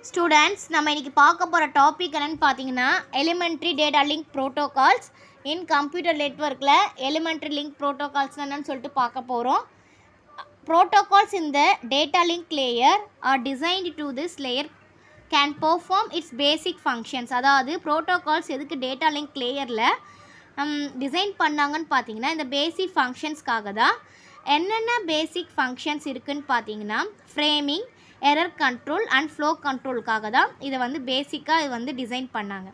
Students நம்ம இன்றைக்கி பார்க்க போகிற டாபிக் என்னென்னு பார்த்தீங்கன்னா elementary data link protocols in computer நெட்ஒர்க்கில் எலிமெண்ட்ரி லிங்க் ப்ரோட்டோகால்ஸ் என்னன்னு சொல்லிட்டு பார்க்க போகிறோம். ப்ரோட்டோகால்ஸ் இந்த data link layer are designed to this layer can perform its basic functions. அதாவது ப்ரோட்டோகால்ஸ் எதுக்கு டேட்டா லிங்க் லேயரில் டிசைன் பண்ணாங்கன்னு பார்த்தீங்கன்னா இந்த பேசிக் ஃபங்க்ஷன்ஸ்க்காக தான். என்னென்ன பேசிக் ஃபங்க்ஷன்ஸ் இருக்குதுன்னு பார்த்தீங்கன்னா framing, error control and flow கண்ட்ரோலுக்காக தான் இதை வந்து பேசிக்காக இது வந்து டிசைன் பண்ணாங்க.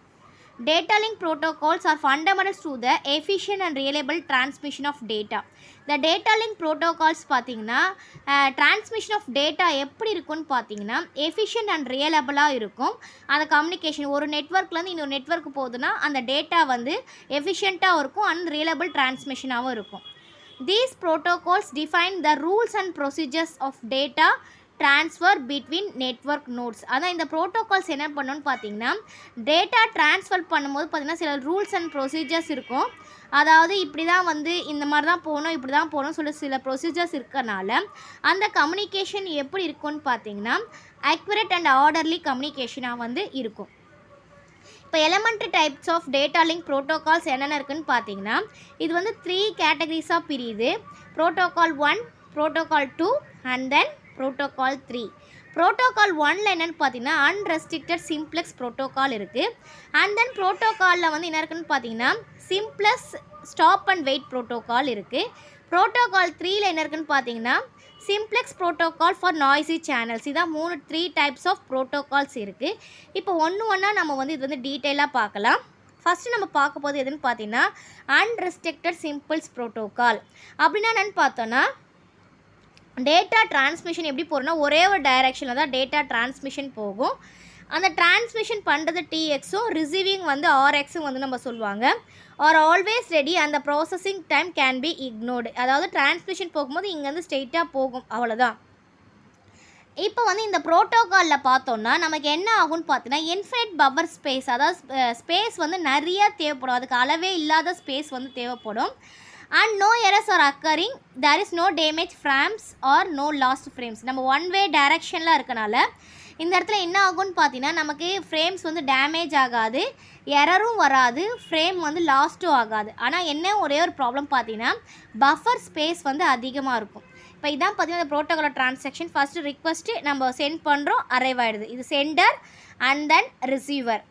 Data link protocols are fundamentals to the efficient and reliable transmission of data. இந்த டேட்டா லிங்க் ப்ரோட்டோகால்ஸ் பார்த்தீங்கன்னா டிரான்ஸ்மிஷன் ஆஃப் டேட்டா எப்படி இருக்குன்னு பார்த்தீங்கன்னா எஃபிஷியன்ட் அண்ட் ரியலபிளாக இருக்கும். அந்த கம்யூனிகேஷன் ஒரு நெட்ஒர்க்லேருந்து இன்னொரு நெட்ஒர்க் போகுதுன்னா அந்த டேட்டா வந்து எஃபிஷியண்ட்டாகவும் இருக்கும் அண்ட் ரியலபிள் டிரான்ஸ்மிஷனாகவும் இருக்கும். These protocols define the rules and procedures of data transfer between network nodes. அதான் இந்த ப்ரோட்டோகால்ஸ் என்ன பண்ணணும்னு பார்த்தீங்கன்னா டேட்டா ட்ரான்ஸ்ஃபர் பண்ணும்போது பார்த்தீங்கன்னா சில ரூல்ஸ் அண்ட் ப்ரொசீஜர்ஸ் இருக்கும். அதாவது இப்படி தான் வந்து இந்த மாதிரி தான் போகணும், இப்படி தான் போகணும் சொல்லி சில ப்ரொசீஜர்ஸ் இருக்கனால அந்த கம்யூனிகேஷன் எப்படி இருக்கும்னு பார்த்தீங்கன்னா அக்யூரேட் அண்ட் ஆர்டர்லி கம்யூனிகேஷனாக வந்து இருக்கும். இப்போ elementary types of data link protocols என்னென்ன இருக்குதுன்னு பார்த்தீங்கன்னா இது வந்து 3 கேட்டகரிஸாக பிரியுது. Protocol 1, protocol 2 and then protocol 3. Protocol 1ல் என்னென்னு பார்த்தீங்கன்னா அன்ரெஸ்ட்ரிக்டட் சிம்ப்ளெக்ஸ் ப்ரோட்டோகால் இருக்குது. அண்ட் தென் ப்ரோட்டோகாலில் வந்து என்ன இருக்குதுன்னு பார்த்தீங்கன்னா simplex stop and wait protocol இருக்குது. ப்ரோட்டோகால் 3ல் என்ன இருக்குதுன்னு பார்த்தீங்கன்னா simplex protocol for noisy channels. இதான் 3 டைப்ஸ் ஆஃப் ப்ரோட்டோகால்ஸ் இருக்குது. இப்போ ஒன்றா நம்ம வந்து இது வந்து டீட்டெயிலாக பார்க்கலாம். ஃபஸ்ட்டு நம்ம பார்க்க போது எதுன்னு பார்த்தீங்கன்னா அன்ரெஸ்ட்ரிக்டட் சிம்பிள்ஸ் ப்ரோட்டோகால். அப்படின்னா என்னென்னு பார்த்தோன்னா டேட்டா டிரான்ஸ்மிஷன் எப்படி போகிறோன்னா ஒரே ஒரு டைரெக்ஷனில் தான் டேட்டா டிரான்ஸ்மிஷன் போகும். அந்த டிரான்ஸ்மிஷன் பண்ணுறது டிஎக்ஸும் ரிசீவிங் வந்து ஆர்எக்ஸும் வந்து நம்ம சொல்லுவாங்க. ஆர் ஆல்வேஸ் ரெடி அந்த processing time can be ignored. அதாவது டிரான்ஸ்மிஷன் போகும்போது இங்கேருந்து ஸ்ட்ரெயிட்டாக போகும், அவ்வளோதான். இப்போ வந்து இந்த ப்ரோட்டோகாலில் பார்த்தோன்னா நமக்கு என்ன ஆகும்னு பார்த்தீங்கன்னா இன்ஃபைனைட் பவர் ஸ்பேஸ், அதாவது ஸ்பேஸ் வந்து நிறையா தேவைப்படும். அதுக்கு அளவே இல்லாத ஸ்பேஸ் வந்து தேவைப்படும். And no errors are occurring, there is no damage frames or no lost frames. நம்ம ஒன் வே டைரக்ஷனில் இருக்கனால இந்த இடத்துல என்ன ஆகும்னு பார்த்தீங்கன்னா நமக்கு ஃப்ரேம்ஸ் வந்து டேமேஜ் ஆகாது, எரரும் வராது, ஃப்ரேம் வந்து லாஸ்ட்டும் ஆகாது. ஆனால் என்ன ஒரே ஒரு ப்ராப்ளம் பார்த்தீங்கன்னா பஃபர் ஸ்பேஸ் வந்து அதிகமாக இருக்கும். இப்போ இதான் பார்த்தீங்கன்னா இந்த ப்ரோட்டோகால் டிரான்சாக்ஷன். ஃபஸ்ட்டு ரிக்வஸ்ட்டு நம்ம சென்ட் பண்ணுறோம், அரைவ் ஆகிடுது. இது centre and then receiver.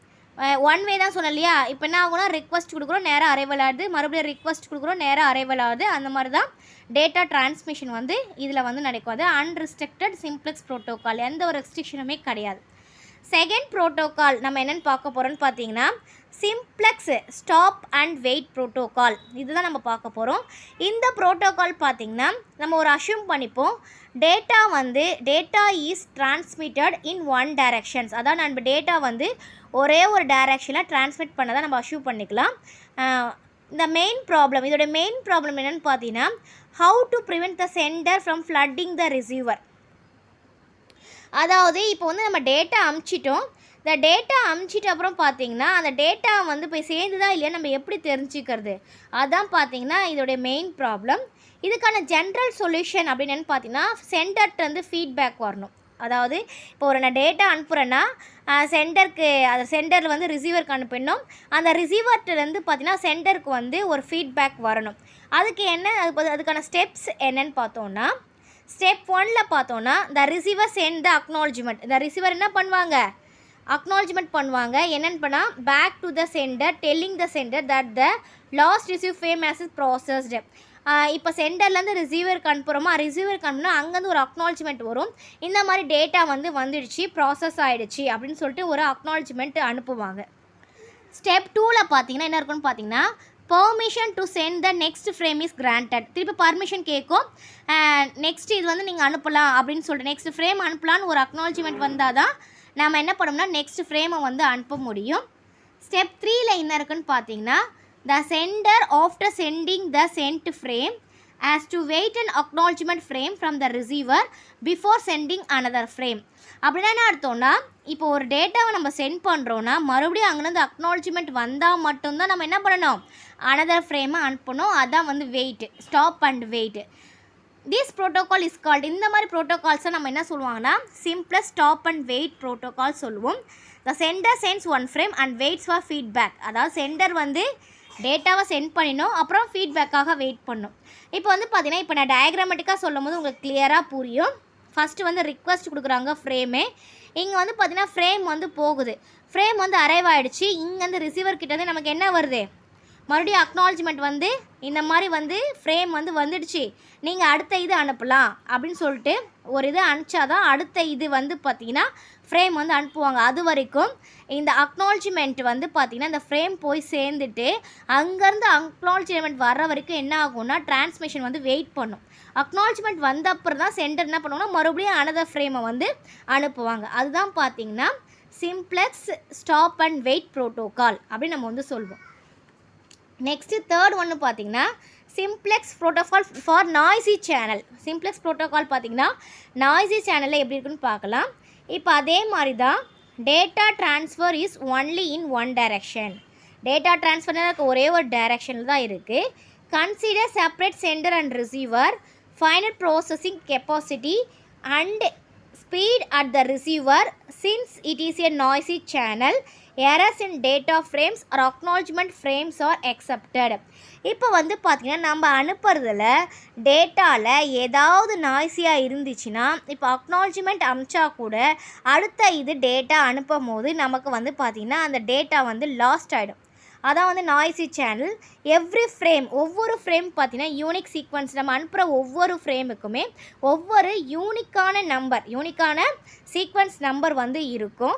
One way தான் சொன்னேன் இல்லையா. இப்போ என்ன ஆகும்னா ரிக்வஸ்ட் கொடுக்குறோம், நேராக அரைவல் ஆகுது, மறுபடியும் ரிக்வஸ்ட் கொடுக்குறோம், நேராக அரைவல் ஆகுது. அந்த மாதிரி தான் டேட்டா டிரான்ஸ்மிஷன் வந்து இதில் வந்து நடக்கும். அது அன்ரெஸ்ட்ரிக்டட் சிம்ப்ளெக்ஸ் ப்ரோட்டோகால், எந்த ஒரு ரெஸ்ட்ரிக்ஷனுமே கிடையாது. செகண்ட் ப்ரோட்டோகால் நம்ம என்னென்னு பார்க்க போகிறோன்னு பார்த்தீங்கன்னா simplex stop and wait protocol. இதுதான் நம்ம பார்க்க போகிறோம். இந்த ப்ரோட்டோகால் பார்த்திங்கன்னா நம்ம ஒரு அஷ்யூம் பண்ணிப்போம் data is transmitted in one directions. அதான் நம்ம டேட்டா வந்து ஒரே ஒரு டைரக்ஷனில் டிரான்ஸ்மிட் பண்ணதான் நம்ம அஷ்யூம் பண்ணிக்கலாம். இந்த இதோட மெயின் ப்ராப்ளம் என்னென்னு பார்த்தீங்கன்னா how to prevent the centre from flooding the receiver. அதாவது இப்போ வந்து நம்ம டேட்டா அமுச்சிட்டோம். இந்த டேட்டா அமுச்சிட்ட அப்புறம் பார்த்தீங்கன்னா அந்த டேட்டா வந்து போய் சேர்ந்துதா இல்லையா நம்ம எப்படி தெரிஞ்சுக்கிறது, அதான் பார்த்தீங்கன்னா இதோடைய மெயின் ப்ராப்ளம். இதுக்கான ஜென்ரல் சொல்யூஷன் அப்படின்னு பார்த்தீங்கன்னா சென்டர்கிட்டருந்து ஃபீட்பேக் வரணும். அதாவது இப்போ ஒரு நான் டேட்டா அனுப்புகிறேன்னா சென்டரில் வந்து ரிசீவருக்கு அனுப்பிடணும். அந்த ரிசீவர்கிட்டருந்து பார்த்தீங்கன்னா சென்டருக்கு வந்து ஒரு ஃபீட்பேக் வரணும். அதுக்கு அதுக்கான ஸ்டெப்ஸ் என்னன்னு பார்த்தோன்னா ஸ்டெப் 1ல் பார்த்தோன்னா the receiver sent the acknowledgement. இந்த ரிசீவர் என்ன பண்ணுவாங்க, அக்னாலஜ்மெண்ட் பண்ணுவாங்க. என்னென்னு பண்ணால் back to the sender telling the sender that the last receive frame has is processed. இப்போ சென்டர்லேருந்து ரிசீவருக்கு அனுப்புகிறோமா, ரிசீவருக்கு அனுப்புனா அங்கேருந்து ஒரு அக்னாலஜ்மெண்ட் வரும். இந்த மாதிரி டேட்டா வந்து வந்துடுச்சு, ப்ராசஸ் ஆகிடுச்சு அப்படின்னு சொல்லிட்டு ஒரு அக்னாலஜ்மெண்ட் அனுப்புவாங்க. ஸ்டெப் 2ல் பார்த்தீங்கன்னா என்ன இருக்குன்னு பார்த்தீங்கன்னா permission to send the next frame is granted. திருப்பி பர்மிஷன் கேட்கும். நெக்ஸ்ட் இது வந்து நீங்கள் அனுப்பலாம் அப்படின்னு சொல்லிட்டு நெக்ஸ்ட் ஃப்ரேம் அனுப்பலான்னு ஒரு அக்னாலஜ்மெண்ட் வந்தால் தான் நம்ம என்ன பண்ணோம்னா நெக்ஸ்ட் ஃப்ரேமை வந்து அனுப்ப முடியும். ஸ்டெப் 3ல் என்ன இருக்குன்னு பார்த்தீங்கன்னா the sender after sending the sent frame as to wait an acknowledgement frame from the receiver before sending another frame. அப்படின்னா என்ன அர்த்தம்னா இப்போ ஒரு டேட்டாவை நம்ம சென்ட் பண்ணுறோன்னா மறுபடியும் அங்கேருந்து அக்னாலஜ்மெண்ட் வந்தால் மட்டும்தான் நம்ம என்ன பண்ணணும், அனதர் ஃப்ரேமை அனுப்பணும். அதான் வந்து wait, stop and wait. This protocol is called, இந்த மாதிரி ப்ரோட்டோகால்ஸை நம்ம என்ன சொல்லுவாங்கன்னா simplest stop and wait protocol சொல்லுவோம். The sender sends one frame and waits for feedback. அதாவது சென்டர் வந்து டேட்டாவை சென்ட் பண்ணினோம், அப்புறம் ஃபீட்பேக்காக வெயிட் பண்ணணும். இப்போ வந்து பார்த்தீங்கன்னா இப்போ நான் டயக்ராமேட்டிக்காக சொல்லும் போது உங்களுக்கு கிளியராக புரியும். ஃபஸ்ட்டு வந்து ரிக்வஸ்ட் கொடுக்குறாங்க ஃப்ரேமே. இங்கே வந்து பார்த்தீங்கன்னா ஃப்ரேம் வந்து போகுது, ஃப்ரேம் வந்து அரைவ் ஆகிடுச்சு. இங்கேருந்து ரிசீவர் கிட்ட வந்து நமக்கு என்ன வருது, மறுபடியும் அக்னாலஜ்மெண்ட் வந்து இந்த மாதிரி வந்து ஃப்ரேம் வந்து வந்துடுச்சு, நீங்கள் அடுத்த இது அனுப்பலாம் அப்படின்னு சொல்லிட்டு ஒரு இது அனுப்பிச்சாதான் அடுத்த இது வந்து பார்த்திங்கன்னா ஃப்ரேம் வந்து அனுப்புவாங்க. அது வரைக்கும் இந்த அக்னாலஜ்மெண்ட் வந்து பார்த்திங்கன்னா இந்த ஃப்ரேம் போய் சேர்ந்துட்டு அங்கேருந்து அக்னாலஜ்மெண்ட் வர்ற வரைக்கும் என்ன ஆகும்னா டிரான்ஸ்மிஷன் வந்து வெயிட் பண்ணும். அக்னாலஜ்மெண்ட் வந்த அப்புறம் தான் சென்டர் என்ன பண்ணுவாங்கன்னா மறுபடியும் அனதர் ஃப்ரேமை வந்து அனுப்புவாங்க. அதுதான் பார்த்திங்கன்னா simplex stop and wait protocol அப்படின்னு நம்ம வந்து சொல்வோம். நெக்ஸ்ட்டு தேர்ட் ஒன்று பார்த்திங்கன்னா simplex protocol for noisy channel. Simplex protocol பார்த்திங்கன்னா நாய்ஸி சேனலில் எப்படி இருக்குன்னு பார்க்கலாம். இப்போ அதே மாதிரி தான் data transfer is only in one direction. Data transfer ஒரே ஒரு டைரெக்ஷனில் தான் இருக்குது. Consider separate sender and receiver, final processing capacity and speed at the receiver since it is a noisy channel. Errors in data frames or acknowledgement frames are accepted. இப்போ வந்து பார்த்திங்கன்னா நம்ம அனுப்புறதில் டேட்டாவில் ஏதாவது நாய்ஸியாக இருந்துச்சுன்னா இப்போ அக்னாலஜ்மெண்ட் அனுப்பிச்சா கூட அடுத்த இது டேட்டா அனுப்பும் போது நமக்கு வந்து பார்த்திங்கன்னா அந்த டேட்டா வந்து லாஸ்ட் ஆகிடும். அதான் வந்து நாய்ஸி சேனல். எவ்ரி ஃப்ரேம், ஒவ்வொரு ஃப்ரேம் பார்த்திங்கன்னா யூனிக் சீக்வன்ஸ், நம்ம அனுப்புகிற ஒவ்வொரு ஃப்ரேமுக்குமே ஒவ்வொரு யூனிக்கான நம்பர், யூனிக்கான சீக்வன்ஸ் நம்பர் வந்து இருக்கும்.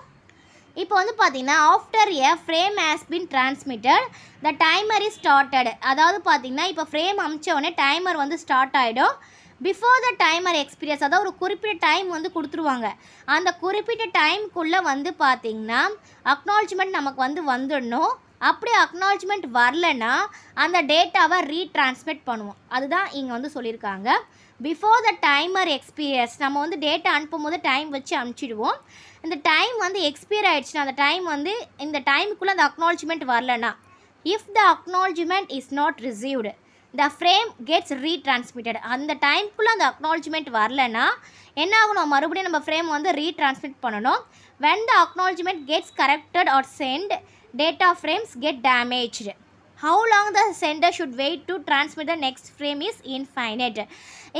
இப்போ வந்து பார்த்திங்கன்னா after a frame has been transmitted the timer is started. அதாவது பார்த்திங்கன்னா இப்போ ஃப்ரேம் அனுப்பிச்சோடனே டைமர் வந்து ஸ்டார்ட் ஆகிடும். பிஃபோர் த டைமர் எக்ஸ்பீரியன்ஸ், அதாவது ஒரு குறிப்பிட்ட டைம் வந்து கொடுத்துருவாங்க. அந்த குறிப்பிட்ட டைமுக்குள்ளே வந்து பார்த்திங்கன்னா அக்னாலஜ்மெண்ட் நமக்கு வந்து வந்துடணும். அப்படி அக்னாலஜ்மெண்ட் வரலன்னா அந்த டேட்டாவை ரீட்ரான்ஸ்மிட் பண்ணுவோம். அதுதான் இங்கே வந்து சொல்லியிருக்காங்க. பிஃபோர் த டைமர் எக்ஸ்பீரியன்ஸ், நம்ம வந்து டேட்டா அனுப்பும் போது டைம் வச்சு அனுப்பிச்சிடுவோம். இந்த டைம் வந்து எக்ஸ்பயர் ஆகிடுச்சுன்னா அந்த டைம் வந்து இந்த டைமுக்குள்ளே அந்த அக்னாலஜ்மெண்ட் வரலன்னா, if the acknowledgement is not received the frame gets retransmitted. அந்த டைமுக்குள்ளே அந்த அக்னாலஜ்மெண்ட் வரலன்னா என்ன ஆகணும், மறுபடியும் நம்ம ஃப்ரேம் வந்து ரீட்ரான்ஸ்மிட் பண்ணணும். when the acknowledgement gets corrected or sent, data frames get damaged. How long the sender should wait to transmit the next frame is infinite.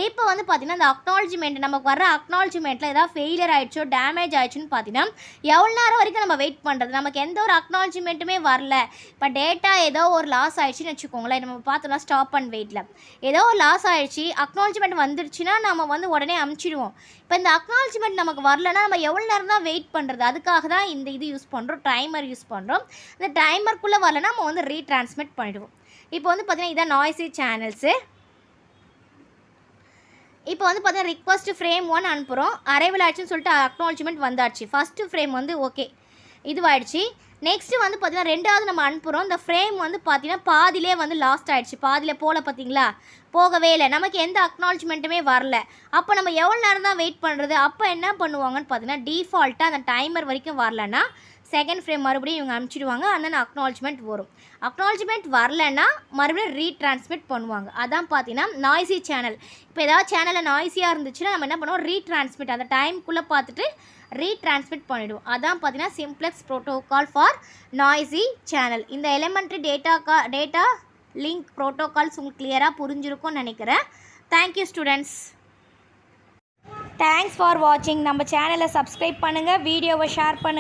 இப்போ வந்து பார்த்திங்கன்னா இந்த அக்னாலஜ்மெண்ட் நமக்கு வர அக்னாலஜ்மெண்ட்டில் ஏதாவது ஃபெயிலியர் ஆகிடுச்சோ டேமேஜ் ஆகிடுச்சுன்னு பார்த்தீங்கன்னா எவ்வளோ நேரம் வரைக்கும் நம்ம வெயிட் பண்ணுறது, நமக்கு எந்த ஒரு அக்னாலஜ்மெண்ட்டுமே வரல. இப்போ டேட்டா ஏதோ ஒரு லாஸ் ஆகிடுச்சின்னு வச்சுக்கோங்களேன், நம்ம பார்த்தோம்னா ஸ்டாப் அண்ட் வெயிட்டில் ஏதோ ஒரு லாஸ் ஆகிடுச்சு, அக்னாலஜ்மெண்ட் வந்துடுச்சுன்னா நம்ம வந்து உடனே அமுச்சிடுவோம். இப்போ இந்த அக்னாலஜ்மெண்ட் நமக்கு வரலன்னா நம்ம எவ்வளோ நேரம் தான் வெயிட் பண்ணுறது, அதுக்காக தான் இந்த இது யூஸ் பண்ணுறோம், டைமர் யூஸ் பண்ணுறோம். இந்த டைமருக்குள்ளே வரலன்னா நம்ம வந்து ரீட்ரான்ஸ்மிட் பண்ணிடுவோம். இப்போ வந்து பார்த்திங்கன்னா இதான் நாய்ஸி சேனல்ஸு. இப்போ வந்து பார்த்தீங்கன்னா ரிக்வஸ்ட் ஃப்ரேம் 1 அனுப்புகிறோம், அரைவல் ஆயிடுச்சுன்னு சொல்லிட்டு அக்னாலஜ்மெண்ட் வந்தாச்சு. ஃபஸ்ட்டு ஃப்ரேம் வந்து ஓகே இதுவாகிடுச்சு. நெக்ஸ்ட்டு வந்து பார்த்திங்கன்னா ரெண்டாவது நம்ம அனுப்புகிறோம். இந்த ஃப்ரேம் வந்து பார்த்திங்கன்னா பாதிலே வந்து லாஸ்ட் ஆகிடுச்சு, பாதியில் போகல, பார்த்திங்களா போகவே இல்லை, நமக்கு எந்த அக்னாலஜ்மெண்ட்டுமே வரல. அப்போ நம்ம எவ்வளோ நேரம் தான் வெயிட் பண்ணுறது, அப்போ என்ன பண்ணுவாங்கன்னு பார்த்தீங்கன்னா டிஃபால்ட்டாக அந்த டைமர் வரைக்கும் வரலன்னா செகண்ட் ஃப்ரேம் மறுபடியும் இவங்க அனுப்பிச்சிடுவாங்க. அந்த அக்னாலஜ்மெண்ட் வரும். அக்னாலஜ்மெண்ட் வரலன்னா மறுபடியும் ரீட்ரான்ஸ்மிட் பண்ணுவாங்க. அதான் பார்த்தீங்கன்னா நாய்ஸி சேனல். இப்போ ஏதாவது சேனலில் நாய்ஸியாக இருந்துச்சுன்னா நம்ம என்ன பண்ணுவோம், ரீட்ரான்ஸ்மிட் அந்த டைமுக்குள்ளே பார்த்துட்டு ரீட்ரான்ஸ்மிட் பண்ணிவிடுவோம். அதான் பார்த்தீங்கன்னா simplex protocol for noisy channel. இந்த எலிமெண்ட்ரி டேட்டா லிங்க் ப்ரோட்டோகால்ஸ் உங்களுக்கு கிளியராக புரிஞ்சிருக்கும்னு நினைக்கிறேன். Thank you students. தேங்க்ஸ் ஃபார் வாட்சிங். நம்ம சேனலை சப்ஸ்கிரைப் பண்ணுங்கள், வீடியோவை ஷேர் பண்ணுங்கள்.